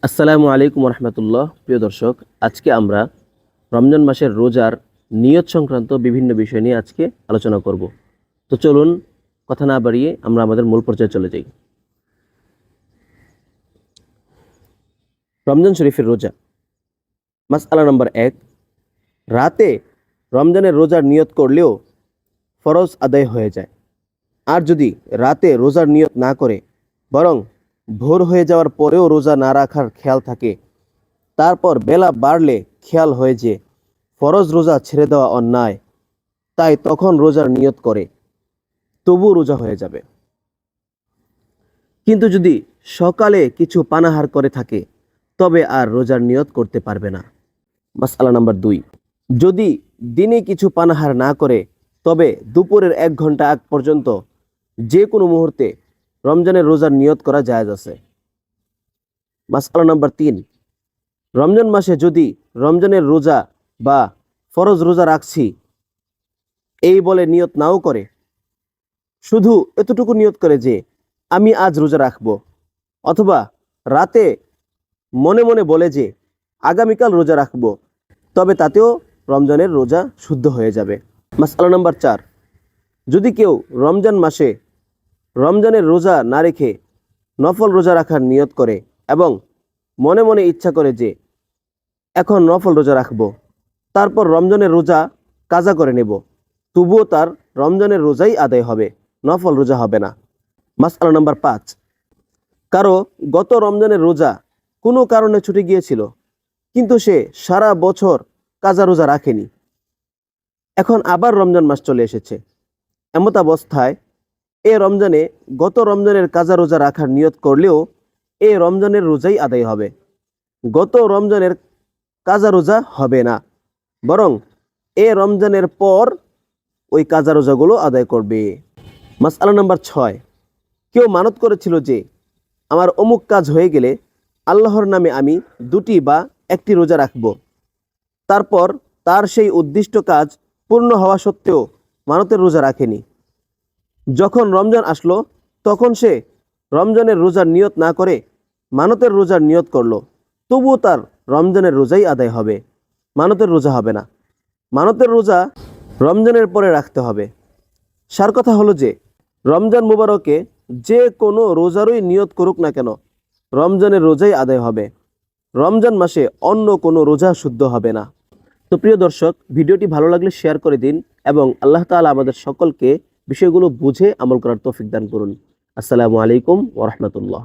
আসসালামু আলাইকুম রহমতুল্লাহ। প্রিয় দর্শক, আজকে আমরা রমজান মাসের রোজার নিয়ত সংক্রান্ত বিভিন্ন বিষয় নিয়ে আজকে আলোচনা করব। তো চলুন কথা না বাড়িয়ে আমরা আমাদের মূল পর্যায়ে চলে যাই। রমজান শরীফের রোজা। মাসআলা নম্বর 1, রাতে রমজানের রোজার নিয়ত করলেও ফরজ আদায় হয়ে যায়। আর যদি রাতে রোজার নিয়ত না করে বরং ভোর হয়ে যাওয়ার পরেও রোজা না রাখার খেয়াল থাকে, তারপর বেলা বাড়লে খেয়াল হয় যে ফরজ রোজা ছেড়ে দেওয়া অন্যায়, তাই তখন রোজার নিয়ত করে তবু রোজা হয়ে যাবে। কিন্তু যদি সকালে কিছু পানাহার করে থাকে তবে আর রোজার নিয়ত করতে পারবে না। মাসআলা নাম্বার 2, যদি দিনে কিছু পানাহার না করে তবে দুপুরের 1 ঘন্টা আগ পর্যন্ত যে কোনো মুহূর্তে রমজানের রোজার নিয়ত করা জায়েজ আছে। মাসআলা নাম্বার 3, রমজান মাসে যদি রমজানের রোজা বা ফরজ রোজা রাখছি এই বলে নিয়ত নাও করে, শুধু এতটুকু নিয়ত করে যে আমি আজ রোজা রাখব, অথবা রাতে মনে মনে বলে যে আগামীকাল রোজা রাখব, তবে তাতেও রমজানের রোজা শুদ্ধ হয়ে যাবে। মাসআলা নাম্বার 4, যদি কেউ রমজান মাসে রমজানের রোজা না রেখে নফল রোজা রাখার নিয়ত করে এবং মনে মনে ইচ্ছা করে যে এখন নফল রোজা রাখব, তারপর রমজানের রোজা কাজা করে নেব, তবুও তার রমজানের রোজাই আদায় হবে, নফল রোজা হবে না। মাসআলা নাম্বার 5, কারো গত রমজানের রোজা কোনো কারণে ছুটে গিয়েছিল কিন্তু সে সারা বছর কাজা রোজা রাখেনি, এখন আবার রমজান মাস চলে এসেছে। এমত অবস্থায় এ রমজানে গত রমজানের কাজা রোজা রাখার নিয়ত করলেও এ রমজানের রোজাই আদায় হবে, গত রমজানের কাজা রোজা হবে না, বরং এ রমজানের পর ওই কাজা রোজাগুলো আদায় করবে। মাসআলা নাম্বার 6, কেউ মানত করেছিল যে আমার অমুক কাজ হয়ে গেলে আল্লাহর নামে আমি 2টি বা 1টি রোজা রাখব, তারপর তার সেই উদ্দিষ্ট কাজ পূর্ণ হওয়া সত্ত্বেও মানতের রোজা রাখেনি। যখন রমজান আসলো তখন সে রমজানের রোজার নিয়ত না করে মানতের রোজার নিয়ত করলো, তবুও তার রমজানের রোজাই আদায় হবে, মানতের রোজা হবে না। মানতের রোজা রমজানের পরে রাখতে হবে। সার কথা হলো যে রমজান মুবারকে যে কোনো রোজারই নিয়ত করুক না কেন রমজানের রোজাই আদায় হবে, রমজান মাসে অন্য কোনো রোজা শুদ্ধ হবে না। তো প্রিয় দর্শক, ভিডিওটি ভালো লাগলে শেয়ার করে দিন এবং আল্লাহ তাআলা আমাদের সকলকে বিষয়গুলো বুঝে আমল করার তৌফিক দান করুন। আসসালামু আলাইকুম ওয়া রাহমাতুল্লাহ।